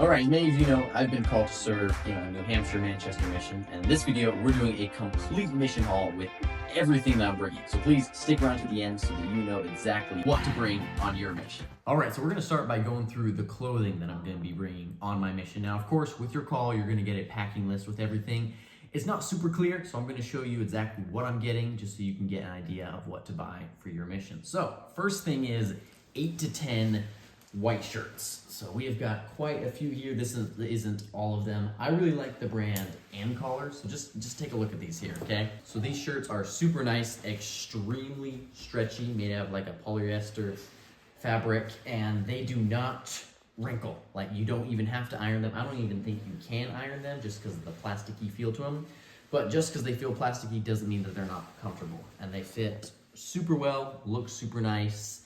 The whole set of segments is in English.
Alright, many of you know I've been called to serve in a New Hampshire, Manchester mission, and in this video we're doing a complete mission haul with everything that I'm bringing. So please stick around to the end so that you know exactly what to bring on your mission. Alright, so we're going to start by going through the clothing that I'm going to be bringing on my mission. Now, of course, with your call, you're going to get a packing list with everything. It's not super clear, so I'm going to show you exactly what I'm getting just so you can get an idea of what to buy for your mission. So, first thing is 8 to 10 white shirts. So we have got quite a few here. This isn't all of them. I really like the brand Collar, so just take a look at these here, okay? So these shirts are super nice, extremely stretchy, made out of like a polyester fabric, and they do not wrinkle. Like, you don't even have to iron them. I don't even think you can iron them just because of the plasticky feel to them. But just because they feel plasticky doesn't mean that they're not comfortable. And they fit super well, look super nice.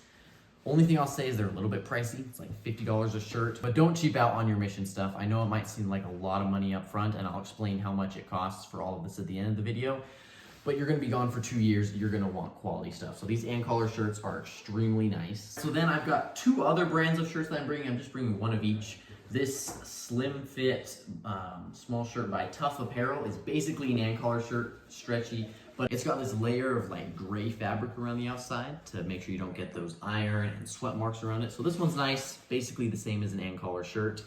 Only thing I'll say is they're a little bit pricey. It's like $50 a shirt, but don't cheap out on your mission stuff. I know it might seem like a lot of money up front, and I'll explain how much it costs for all of this at the end of the video, but you're gonna be gone for 2 years. You're gonna want quality stuff. So these Collar shirts are extremely nice. So then I've got 2 other brands of shirts that I'm bringing. I'm just bringing one of each. This slim fit small shirt by Tough Apparel is basically an Collar shirt, stretchy, but it's got this layer of like gray fabric around the outside to make sure you don't get those iron and sweat marks around it. So this one's nice, basically the same as an Collar shirt.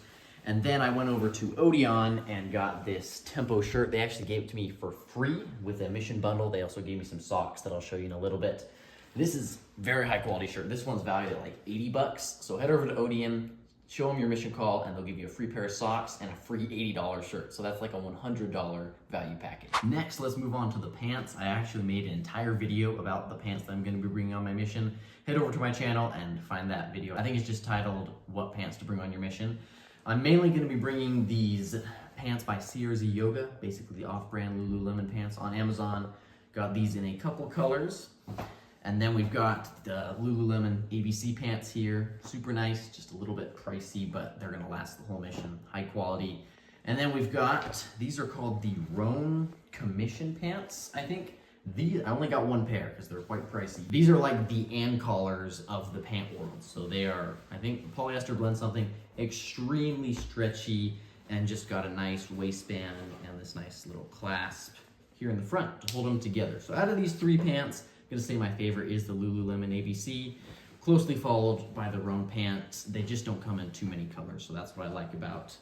And then I went over to Odeon and got this Tempo shirt. They actually gave it to me for free with a mission bundle. They also gave me some socks that I'll show you in a little bit. This is very high quality shirt. This one's valued at like 80 bucks. So head over to Odeon, show them your mission call, and they'll give you a free pair of socks and a free $80 shirt. So that's like a $100 value package. Next, let's move on to the pants. I actually made an entire video about the pants that I'm gonna be bringing on my mission. Head over to my channel and find that video. I think it's just titled, What Pants to Bring on Your Mission. I'm mainly gonna be bringing these pants by CRZ Yoga, basically the off-brand Lululemon pants on Amazon. Got these in a couple colors. And then we've got the Lululemon ABC pants here. Super nice, just a little bit pricey, but they're gonna last the whole mission, high quality. And then we've got, these are called the Roan Commission pants, I think. These, I only got 1 pair because they're quite pricey. These are like the Collars of the pant world. So they are, I think, polyester blend something, extremely stretchy, and just got a nice waistband and this nice little clasp here in the front to hold them together. So out of these 3 pants, I'm gonna say my favorite is the Lululemon ABC, closely followed by the Roan pants. They just don't come in too many colors, so that's what I like about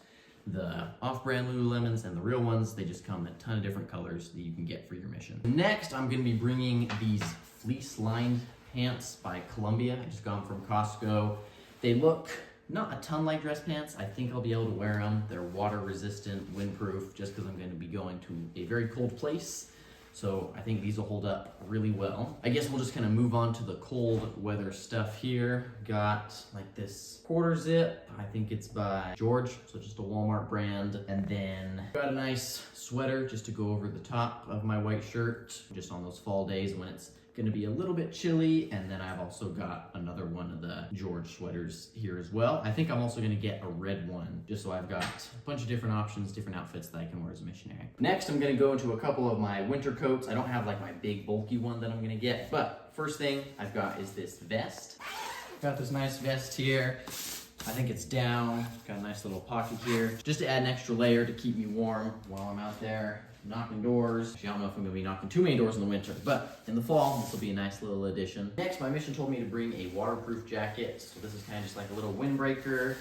the off-brand Lululemons and the real ones. They just come in a ton of different colors that you can get for your mission. Next, I'm gonna be bringing these fleece-lined pants by Columbia. I just got them from Costco. They look not a ton like dress pants. I think I'll be able to wear them. They're water-resistant, windproof, just because I'm gonna be going to a very cold place. So I think these will hold up really well. I guess we'll just kind of move on to the cold weather stuff here. Got like this quarter zip. I think it's by George, so just a Walmart brand. And then got a nice sweater just to go over the top of my white shirt, just on those fall days when it's gonna be a little bit chilly. And then I've also got another one of the George sweaters here as well. I think I'm also gonna get a red one, just so I've got a bunch of different options, different outfits that I can wear as a missionary. Next, I'm gonna go into a couple of my winter coats. I don't have like my big bulky one that I'm gonna get, but first thing I've got is this vest. Got this nice vest here. I think it's down, got a nice little pocket here, just to add an extra layer to keep me warm while I'm out there knocking doors. Actually, I don't know if I'm gonna be knocking too many doors in the winter, but in the fall, this will be a nice little addition. Next, my mission told me to bring a waterproof jacket. So this is kind of just like a little windbreaker.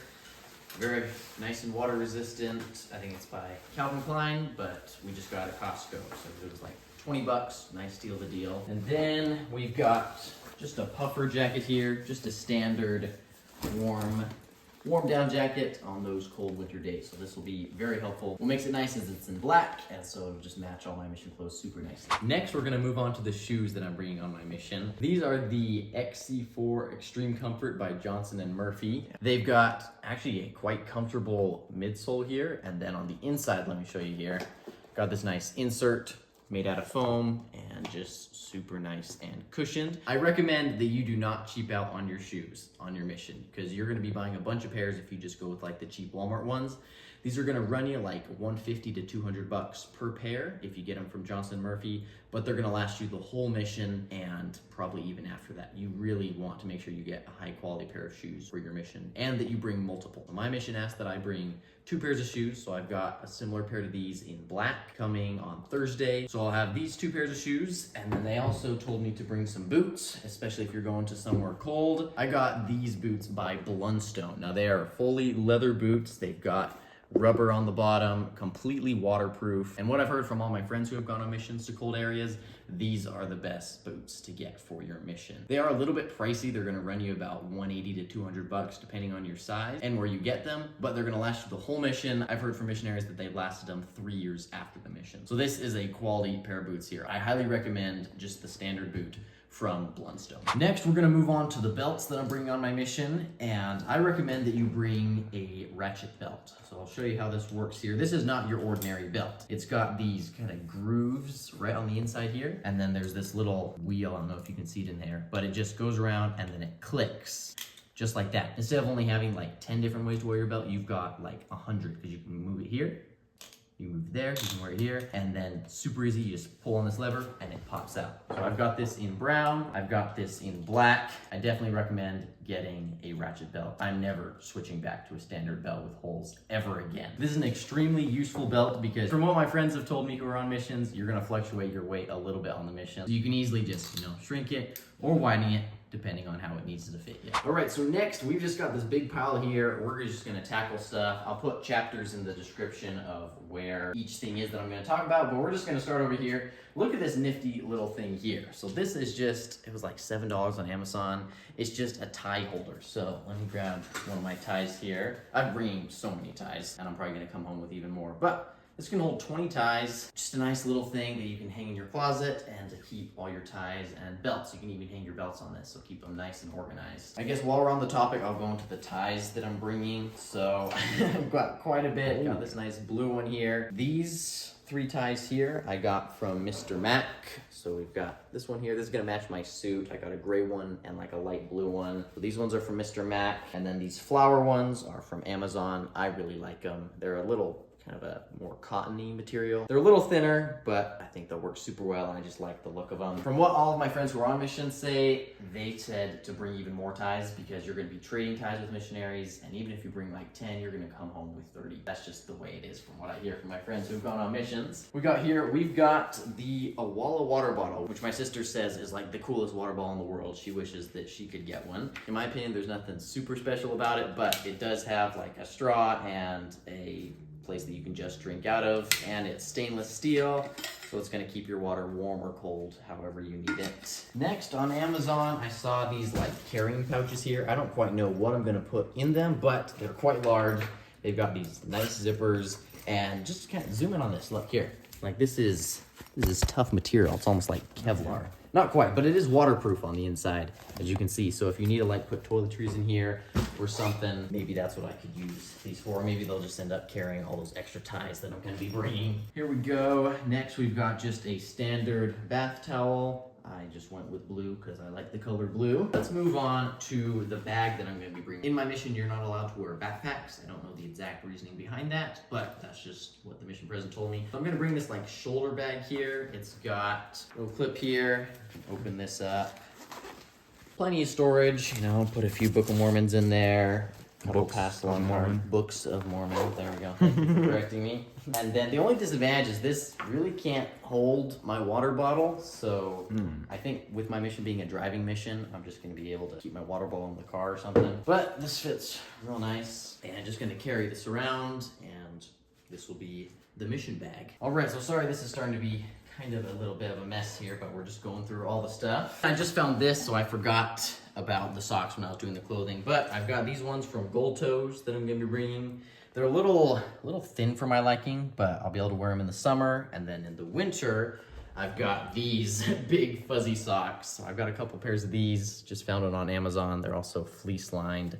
Very nice and water resistant. I think it's by Calvin Klein, but we just got it at Costco. So it was like 20 bucks, nice deal of the deal. And then we've got just a puffer jacket here, just a standard warm down jacket on those cold winter days. So this will be very helpful. What makes it nice is it's in black, and so it'll just match all my mission clothes super nicely. Next, we're gonna move on to the shoes that I'm bringing on my mission. These are the XC4 Extreme Comfort by Johnson & Murphy. They've got actually a quite comfortable midsole here, and then on the inside, let me show you here, got this nice insert made out of foam and just super nice and cushioned. I recommend that you do not cheap out on your shoes on your mission, because you're gonna be buying a bunch of pairs if you just go with like the cheap Walmart ones. These are gonna run you like 150 to 200 bucks per pair if you get them from Johnson & Murphy, but they're gonna last you the whole mission and probably even after that. You really want to make sure you get a high quality pair of shoes for your mission and that you bring multiple. My mission asks that I bring 2 pairs of shoes. So I've got a similar pair to these in black coming on Thursday. So I'll have these 2 pairs of shoes. And then they also told me to bring some boots, especially if you're going to somewhere cold. I got these boots by Blundstone. Now they are fully leather boots. They've got rubber on the bottom, completely waterproof. And what I've heard from all my friends who have gone on missions to cold areas, these are the best boots to get for your mission. They are a little bit pricey. They're gonna run you about 180 to 200 bucks depending on your size and where you get them, but they're gonna last you the whole mission. I've heard from missionaries that they've lasted them 3 years after the mission. So this is a quality pair of boots here. I highly recommend just the standard boot from Blundstone. Next, we're gonna move on to the belts that I'm bringing on my mission, and I recommend that you bring a ratchet belt. So I'll show you how this works here. This is not your ordinary belt. It's got these kind of grooves right on the inside here, and then there's this little wheel, I don't know if you can see it in there, but it just goes around and then it clicks. Just like that. Instead of only having like 10 different ways to wear your belt, you've got like 100, because you can move it here, you move there, you can wear it here, and then super easy, you just pull on this lever and it pops out. So I've got this in brown, I've got this in black. I definitely recommend getting a ratchet belt. I'm never switching back to a standard belt with holes ever again. This is an extremely useful belt because from what my friends have told me who are on missions, you're gonna fluctuate your weight a little bit on the mission. So you can easily just, shrink it or widen it depending on how it needs to fit you. All right, so next we've just got this big pile here. We're just gonna tackle stuff. I'll put chapters in the description of where each thing is that I'm gonna talk about, but we're just gonna start over here. Look at this nifty little thing here. So this is just, it was like $7 on Amazon. It's just a tie holder. So let me grab one of my ties here. I'm bringing so many ties and I'm probably gonna come home with even more, but this can hold 20 ties. Just a nice little thing that you can hang in your closet and to keep all your ties and belts. You can even hang your belts on this, so keep them nice and organized. I guess while we're on the topic, I'll go into the ties that I'm bringing. So I've got quite a bit. Got this nice blue one here. These 3 ties here I got from Mr. Mac. So we've got this one here. This is gonna match my suit. I got a gray one and like a light blue one. So these ones are from Mr. Mac. And then these flower ones are from Amazon. I really like them. They're a little kind of a more cottony material. They're a little thinner, but I think they'll work super well, and I just like the look of them. From what all of my friends who are on mission say, they said to bring even more ties because you're gonna be trading ties with missionaries, and even if you bring like 10, you're gonna come home with 30. That's just the way it is from what I hear from my friends who've gone on missions. We've got the Awala water bottle, which my sister says is like the coolest water bottle in the world. She wishes that she could get one. In my opinion, there's nothing super special about it, but it does have like a straw and a place that you can just drink out of, and it's stainless steel, so it's going to keep your water warm or cold however you need it. Next, on Amazon, I saw these like carrying pouches here. I don't quite know what I'm going to put in them, but they're quite large. They've got these nice zippers, and just kind of zoom in on this. Look here, like this is tough material. It's almost like Kevlar. Not quite, but it is waterproof on the inside, as you can see. So if you need to like put toiletries in here or something, maybe that's what I could use these for. Maybe they'll just end up carrying all those extra ties that I'm gonna be bringing. Here we go. Next, we've got just a standard bath towel. I just went with blue because I like the color blue. Let's move on to the bag that I'm going to be bringing. In my mission, you're not allowed to wear backpacks. I don't know the exact reasoning behind that, but that's just what the mission president told me. So I'm going to bring this like shoulder bag here. It's got a little clip here. Open this up. Plenty of storage, put a few Book of Mormons in there. Books of Mormon. There we go. Thank you for correcting me. And then the only disadvantage is this really can't hold my water bottle. So I think with my mission being a driving mission, I'm just going to be able to keep my water bottle in the car or something. But this fits real nice. And I'm just going to carry this around, and this will be the mission bag. All right, so sorry this is starting to be kind of a little bit of a mess here, but we're just going through all the stuff. I just found this, so I forgot about the socks when I was doing the clothing, but I've got these ones from Gold Toes that I'm gonna be bringing. They're a little thin for my liking, but I'll be able to wear them in the summer, and then in the winter, I've got these big fuzzy socks. So I've got a couple pairs of these, just found it on Amazon. They're also fleece lined.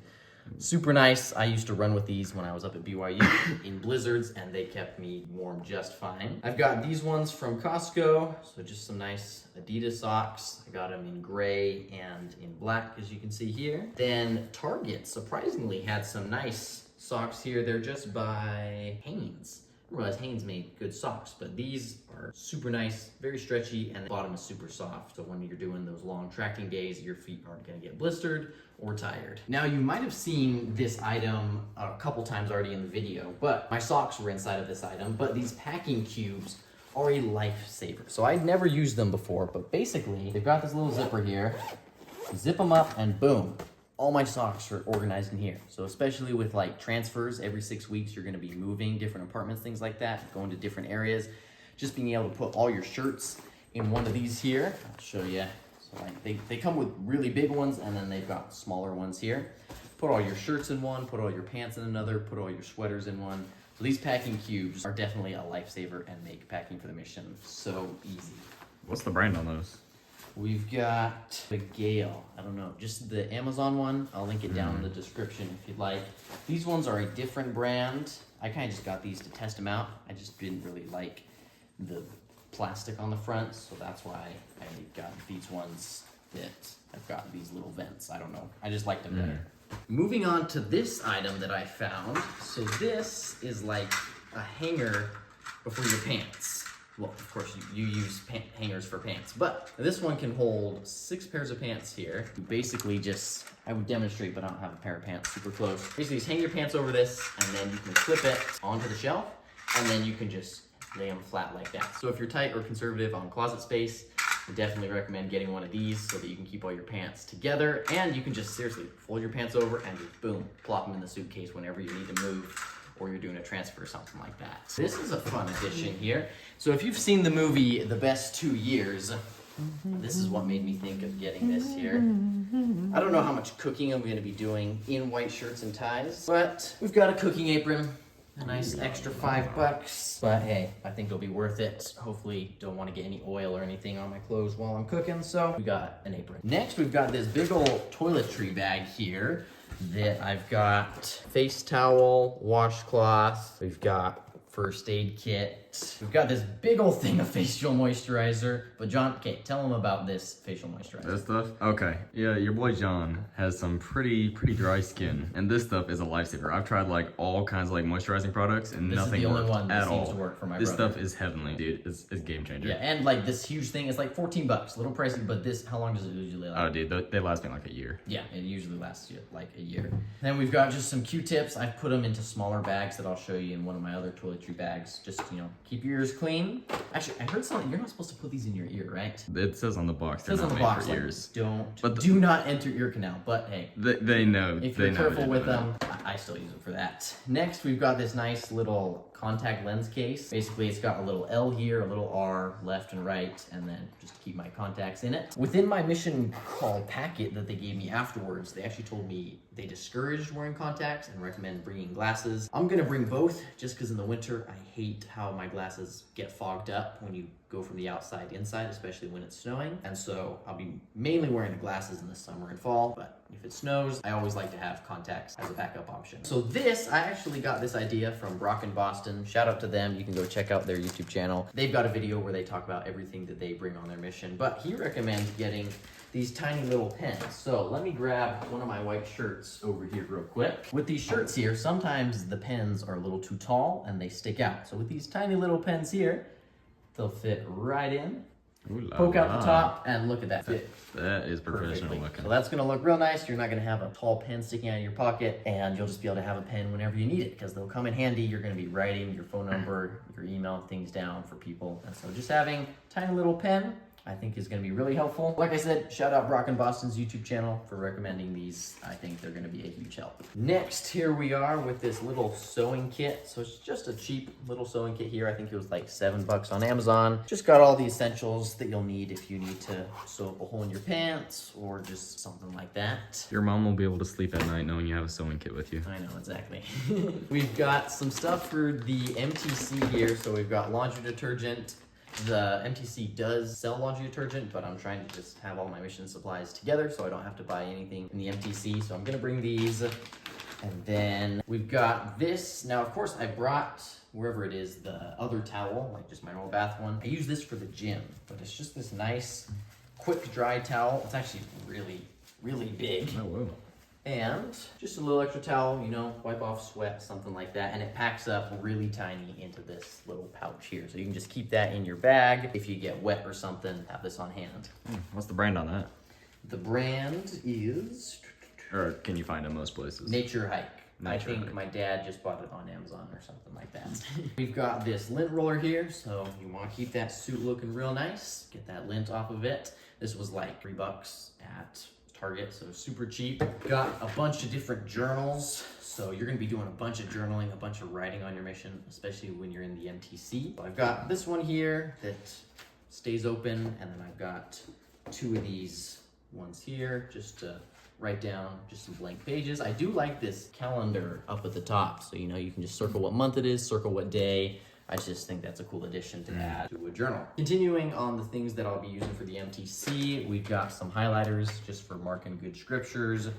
Super nice. I used to run with these when I was up at BYU in blizzards, and they kept me warm just fine. I've got these ones from Costco, so just some nice Adidas socks. I got them in gray and in black, as you can see here. Then Target surprisingly had some nice socks here. They're just by Hanes. realize Hanes made good socks, but these are super nice, very stretchy, and the bottom is super soft. So when you're doing those long tracking days, your feet aren't gonna get blistered or tired. Now you might have seen this item a couple times already in the video, but my socks were inside of this item, but these packing cubes are a lifesaver. So I'd never used them before, but basically they've got this little zipper here, zip them up and boom. All my socks are organized in here. So especially with like transfers, every 6 weeks, you're gonna be moving different apartments, things like that, going to different areas. Just being able to put all your shirts in one of these here. I'll show you. So like they come with really big ones and then they've got smaller ones here. Put all your shirts in one, put all your pants in another, put all your sweaters in one. So these packing cubes are definitely a lifesaver and make packing for the mission so easy. What's the brand on those? We've got the Gale. I don't know, just the Amazon one. I'll link it down in the description if you'd like. These ones are a different brand. I kind of just got these to test them out. I just didn't really like the plastic on the front, so that's why I got these ones that I've got these little vents. I don't know. I just liked them better. Moving on to this item that I found. So this is like a hanger before your pants. Well, of course, you use hangers for pants, but this one can hold 6 pairs of pants here. You basically just, I would demonstrate, but I don't have a pair of pants super close. Basically, just hang your pants over this, and then you can clip it onto the shelf, and then you can just lay them flat like that. So if you're tight or conservative on closet space, I definitely recommend getting one of these so that you can keep all your pants together, and you can just seriously fold your pants over and just boom, plop them in the suitcase whenever you need to move, or you're doing a transfer or something like that. This is a fun addition here. So if you've seen the movie The Best 2 Years, this is what made me think of getting this here. I don't know how much cooking I'm gonna be doing in white shirts and ties, but we've got a cooking apron, a nice extra $5, but hey, I think it'll be worth it. Hopefully don't wanna get any oil or anything on my clothes while I'm cooking, so we got an apron. Next, we've got this big old toiletry bag here that I've got face towel, washcloth, we've got first aid kit. We've got this big old thing of facial moisturizer. But John, okay, tell them about this facial moisturizer. This stuff? Okay. Yeah, your boy John has some pretty dry skin. And this stuff is a lifesaver. I've tried like all kinds of like moisturizing products and nothing worked at all. Seems to work for my this brother. Stuff is heavenly, dude. It's game changer. Yeah, and like this huge thing is like $14. A little pricey, but this, how long does it usually last? Oh, dude, they last me like a year. Yeah, it usually lasts you like a year. Then we've got just some Q-tips. I've put them into smaller bags that I'll show you in one of my other toiletry bags. Just, you know, keep your ears clean. Actually, I heard something, you're not supposed to put these in your ear, right? It says on the box, they're not made for ears. Do not enter ear canal, but hey. They know. If you're careful with them, I still use them for that. Next, we've got this nice little contact lens case. Basically, it's got a little L here, a little R, left and right, and then just to keep my contacts in it. Within my mission call packet that they gave me afterwards, they actually told me they discouraged wearing contacts and recommend bringing glasses. I'm gonna bring both just because in the winter, I hate how my glasses get fogged up when you go from the outside inside, especially when it's snowing. And so I'll be mainly wearing the glasses in the summer and fall, but if it snows, I always like to have contacts as a backup option. So this, I actually got this idea from Brock in Boston. Shout out to them. You can go check out their YouTube channel. They've got a video where they talk about everything that they bring on their mission, but he recommends getting these tiny little pens. So let me grab one of my white shirts over here real quick. With these shirts here, sometimes the pens are a little too tall and they stick out. So with these tiny little pens here, they'll fit right in. Poke out the top and look at that fit. That is professional looking. So that's gonna look real nice. You're not gonna have a tall pen sticking out of your pocket, and you'll just be able to have a pen whenever you need it because they'll come in handy. You're gonna be writing your phone number, your email, things down for people. And so just having a tiny little pen, I think is gonna be really helpful. Like I said, shout out Brock and Boston's YouTube channel for recommending these. I think they're gonna be a huge help. Next, here we are with this little sewing kit. So it's just a cheap little sewing kit here. I think it was like $7 on Amazon. Just got all the essentials that you'll need if you need to sew up a hole in your pants or just something like that. Your mom will be able to sleep at night knowing you have a sewing kit with you. I know, exactly. We've got some stuff for the MTC here. So we've got laundry detergent. The MTC does sell laundry detergent, but I'm trying to just have all my mission supplies together so I don't have to buy anything in the MTC. So I'm gonna bring these. And then we've got this. Now, of course, I brought, wherever it is, the other towel, like just my normal bath one. I use this for the gym, but it's just this nice, quick dry towel. It's actually really, really big. Oh, whoa. and just a little extra towel, you know, wipe off sweat, something like that. And it packs up really tiny into this little pouch here. So you can just keep that in your bag. If you get wet or something, have this on hand. What's the brand on that? The brand is... Or can you find it most places? Nature Hike. I think Hike. my dad just bought it on Amazon or something like that. We've got this lint roller here, so you want to keep that suit looking real nice. Get that lint off of it. This was like $3 at Target, so super cheap. Got a bunch of different journals. So you're gonna be doing a bunch of journaling, a bunch of writing on your mission, especially when you're in the MTC. So I've got this one here that stays open, and then I've got 2 of these ones here just to write down just some blank pages. I do like this calendar up at the top, so you know you can just circle what month it is, circle what day. I just think that's a cool addition to add to a journal. Continuing on the things that I'll be using for the MTC, we've got some highlighters just for marking good scriptures.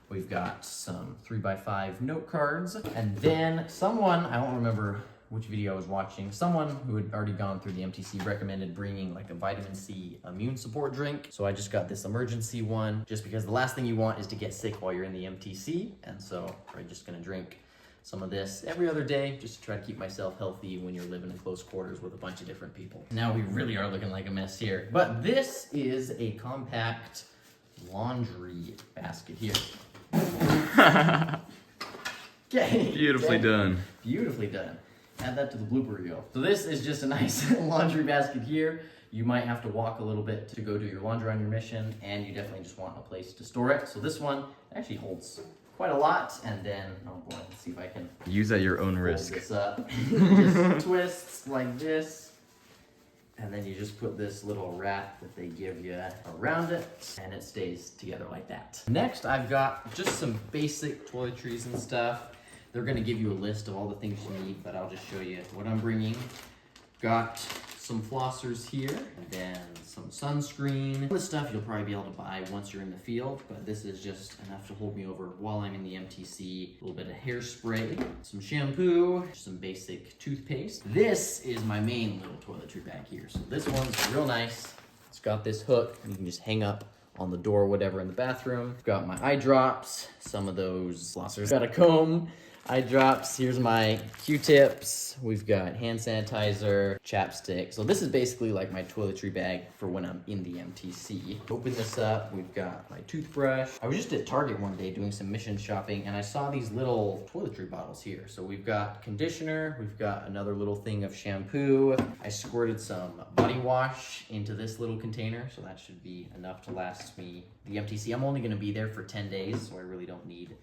We've got some 3x5 note cards, and then someone, I don't remember which video I was watching, someone who had already gone through the MTC recommended bringing like a vitamin C immune support drink. So I just got this emergency one, just because the last thing you want is to get sick while you're in the MTC. And so I'm just gonna drink some of this every other day, just to try to keep myself healthy when you're living in close quarters with a bunch of different people. Now we really are looking like a mess here, but this is a compact laundry basket here. Okay. Beautifully done. Beautifully done. Add that to the blooper reel. So this is just a nice laundry basket here. You might have to walk a little bit to go do your laundry on your mission, and you definitely just want a place to store it. So this one actually holds quite a lot, and then, oh boy, let's see if I can Use at your own hold risk. this up. Just twists like this, and then you just put this little wrap that they give you around it, and it stays together like that. Next, I've got just some basic toiletries and stuff. They're gonna give you a list of all the things you need, but I'll just show you what I'm bringing. Got some flossers here, and then some sunscreen. This stuff you'll probably be able to buy once you're in the field, but this is just enough to hold me over while I'm in the MTC. A little bit of hairspray, some shampoo, some basic toothpaste. This is my main little toiletry bag here. So this one's real nice. It's got this hook, and you can just hang up on the door or whatever in the bathroom. Got my eye drops, some of those flossers. Got a comb, eye drops, here's my Q-tips. We've got hand sanitizer, chapstick. So this is basically like my toiletry bag for when I'm in the MTC. Open this up, we've got my toothbrush. I was just at Target one day doing some mission shopping, and I saw these little toiletry bottles here. So we've got conditioner, we've got another little thing of shampoo. I squirted some body wash into this little container, so that should be enough to last me the MTC. I'm only gonna be there for 10 days, so I really don't need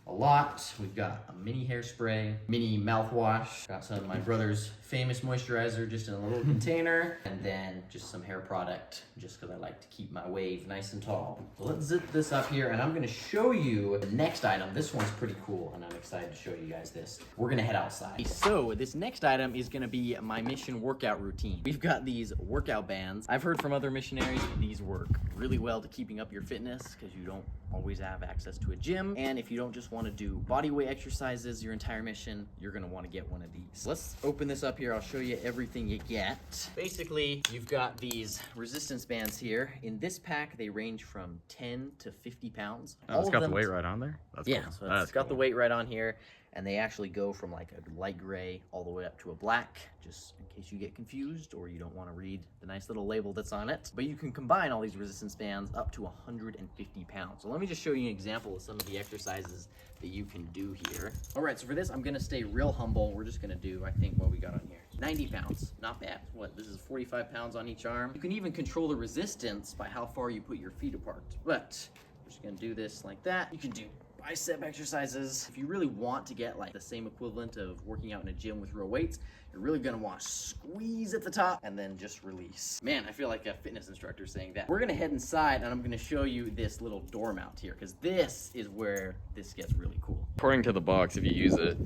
a lot. We've got a mini hairspray, mini mouthwash, got some of my brother's famous moisturizer just in a little container, and then just some hair product just because I like to keep my wave nice and tall. So let's zip this up here, and I'm gonna show you the next item. This one's pretty cool, and I'm excited to show you guys this. We're gonna head outside. So this next item is gonna be my mission workout routine. We've got these workout bands. I've heard from other missionaries these work really well to keeping up your fitness because you don't always have access to a gym, and if you don't just want to do body weight exercises your entire mission, you're going to want to get one of these. Let's open this up here. I'll show you everything you get. Basically, you've got these resistance bands here. In this pack, they range from 10 to 50 pounds. Oh, it's got the weight right on there? That's yeah, cool. so it's got the weight right on here, and they actually go from like a light gray all the way up to a black, just in case you get confused or you don't want to read the nice little label that's on it. But you can combine all these resistance bands up to 150 pounds. So let me just show you an example of some of the exercises that you can do here. All right, so for this, I'm gonna stay real humble. We're just gonna do, I think, what we got on here. 90 pounds, not bad. What, this is 45 pounds on each arm. You can even control the resistance by how far you put your feet apart. But we're just gonna do this like that. You can do bicep exercises. If you really want to get like the same equivalent of working out in a gym with real weights, you're really gonna want to squeeze at the top and then just release. Man, I feel like a fitness instructor saying that. We're gonna head inside, and I'm gonna show you this little door mount here, because this is where this gets really cool. According to the box, if you use it,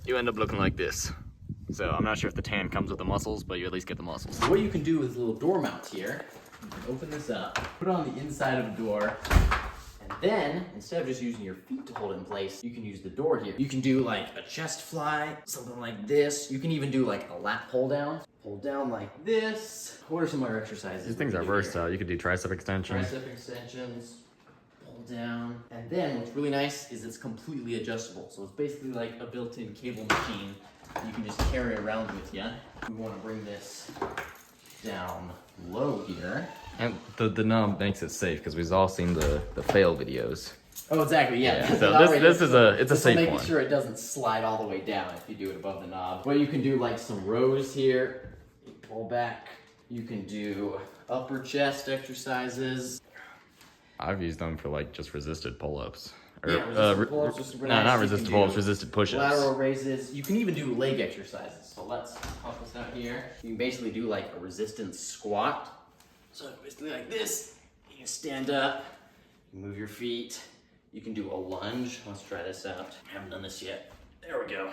you end up looking like this. So I'm not sure if the tan comes with the muscles, but you at least get the muscles. So what you can do with this little door mount here, you can open this up, put it on the inside of the door, and then, instead of just using your feet to hold it in place, you can use the door here. You can do like a chest fly, something like this. You can even do like a lat pull down. Pull down like this. What are some other exercises? These things are versatile. You could do tricep extensions. Tricep extensions. Pull down. And then what's really nice is it's completely adjustable. So it's basically like a built-in cable machine that you can just carry around with you. We want to bring this down low here. And the knob makes it safe because we've all seen the fail videos. Oh, exactly, yeah. So this is a safe one. Making sure it doesn't slide all the way down if you do it above the knob. But you can do like some rows here. You pull back. You can do upper chest exercises. I've used them for like just resisted pull-ups. Resisted pull-ups are super nice. Not resisted pull-ups, resisted push-ups. Lateral raises. You can even do leg exercises. So let's pop this out here. You can basically do like a resistance squat. So basically like this. You can stand up, you move your feet. You can do a lunge. Let's try this out. I haven't done this yet. There we go.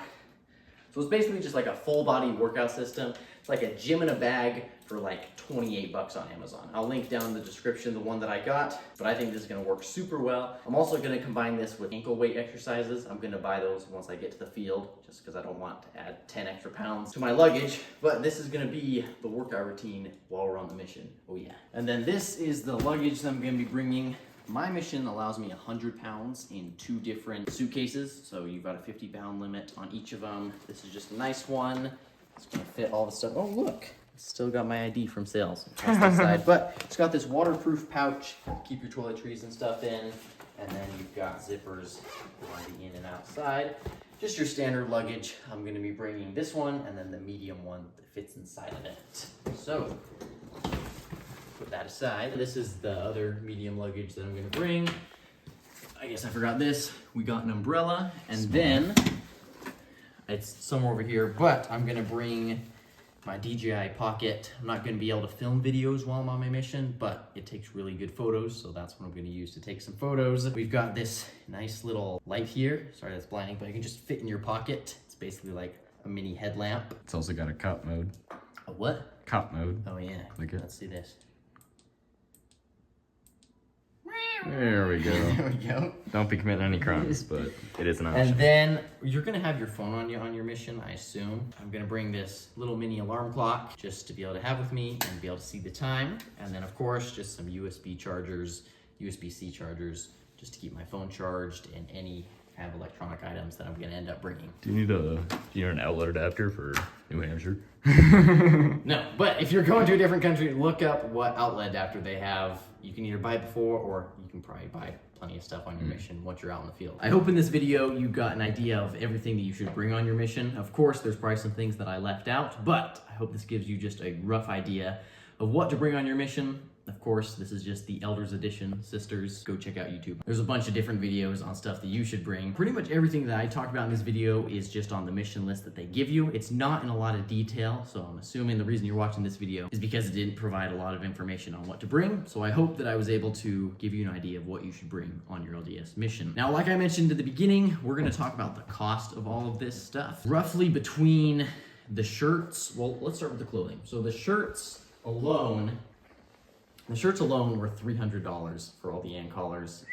So it's basically just like a full body workout system. It's like a gym in a bag for like 28 bucks on Amazon. I'll link down in the description the one that I got, but I think this is gonna work super well. I'm also gonna combine this with ankle weight exercises. I'm gonna buy those once I get to the field, just because I don't want to add 10 extra pounds to my luggage. But this is gonna be the workout routine while we're on the mission. Oh yeah. And then this is the luggage that I'm gonna be bringing. My mission allows me 100 pounds in 2 different suitcases. So you've got a 50-pound limit on each of them. This is just a nice one. It's gonna fit all the stuff. Oh, look, it's still got my ID from sales. But it's got this waterproof pouch. Keep your toiletries and stuff in. And then you've got zippers on the in and outside. Just your standard luggage. I'm gonna be bringing this one and then the medium one that fits inside of it. So, put that aside. This is the other medium luggage that I'm gonna bring. I guess I forgot this. We got an umbrella, and then it's somewhere over here, but I'm gonna bring my DJI Pocket. I'm not gonna be able to film videos while I'm on my mission, but it takes really good photos, so that's what I'm gonna use to take some photos. We've got this nice little light here. Sorry, that's blinding, but it can just fit in your pocket. It's basically like a mini headlamp. It's also got a cop mode. A what? Cop mode. Oh yeah, let's see this. There we go. There we go. Don't be committing any crimes, but it is an option. And then you're gonna have your phone on you on your mission, I assume. I'm gonna bring this little mini alarm clock just to be able to have with me and be able to see the time. And then of course, just some USB chargers, USB-C chargers, just to keep my phone charged and any kind of electronic items that I'm gonna end up bringing. Do you need an outlet adapter for New Hampshire? No, but if you're going to a different country, look up what outlet adapter they have. You can either buy it before, or you can probably buy plenty of stuff on your mission once you're out in the field. I hope in this video you got an idea of everything that you should bring on your mission. Of course, there's probably some things that I left out, but I hope this gives you just a rough idea of what to bring on your mission. Of course, this is just the Elders Edition. Sisters, go check out YouTube. There's a bunch of different videos on stuff that you should bring. Pretty much everything that I talked about in this video is just on the mission list that they give you. It's not in a lot of detail, so I'm assuming the reason you're watching this video is because it didn't provide a lot of information on what to bring. So I hope that I was able to give you an idea of what you should bring on your LDS mission. Now, like I mentioned at the beginning, we're gonna talk about the cost of all of this stuff. Roughly between the shirts, well, let's start with the clothing. So the shirts alone were $300 for all the and collars.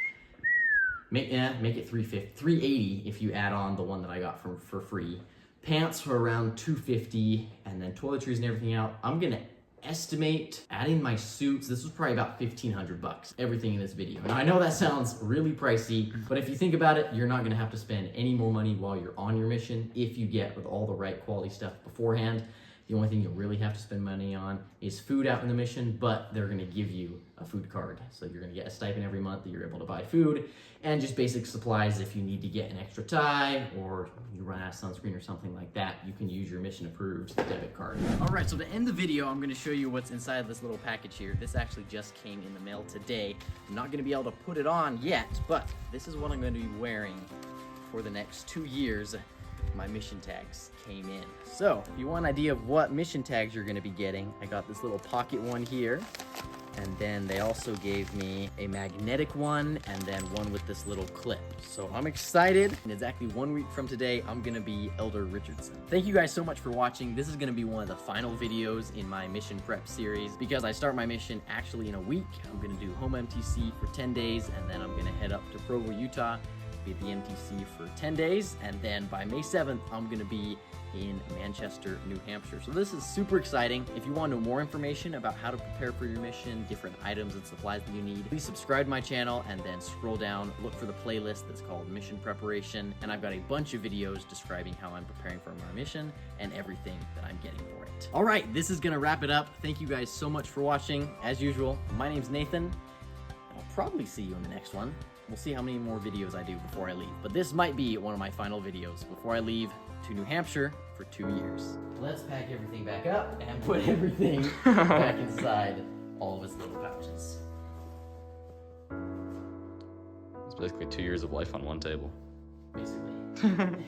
Make it $380 if you add on the one that I got for free. Pants were around $250, and then toiletries and everything out. I'm gonna estimate adding my suits. This was probably about $1,500. Everything in this video. Now I know that sounds really pricey, but if you think about it, you're not gonna have to spend any more money while you're on your mission if you get with all the right quality stuff beforehand. The only thing you'll really have to spend money on is food out in the mission, but they're gonna give you a food card. So you're gonna get a stipend every month that you're able to buy food, and just basic supplies if you need to get an extra tie or you run out of sunscreen or something like that, you can use your mission approved debit card. All right, so to end the video, I'm gonna show you what's inside this little package here. This actually just came in the mail today. I'm not gonna be able to put it on yet, but this is what I'm gonna be wearing for the next 2 years. My mission tags came in. So if you want an idea of what mission tags you're gonna be getting, I got this little pocket one here, and then they also gave me a magnetic one and then one with this little clip. So I'm excited. In exactly 1 week from today, I'm gonna be Elder Richardson. Thank you guys so much for watching. This is gonna be one of the final videos in my mission prep series because I start my mission actually in a week. I'm gonna do home MTC for 10 days, and then I'm gonna head up to Provo, Utah be at the MTC for 10 days, and then by May 7th, I'm gonna be in Manchester, New Hampshire. So this is super exciting. If you want to know more information about how to prepare for your mission, different items and supplies that you need, please subscribe to my channel and then scroll down, look for the playlist that's called Mission Preparation. And I've got a bunch of videos describing how I'm preparing for my mission and everything that I'm getting for it. All right, this is gonna wrap it up. Thank you guys so much for watching. As usual, my name's Nathan. I'll probably see you in the next one. We'll see how many more videos I do before I leave. But this might be one of my final videos before I leave to New Hampshire for 2 years. Let's pack everything back up and put everything back inside all of its little pouches. It's basically 2 years of life on one table. Basically.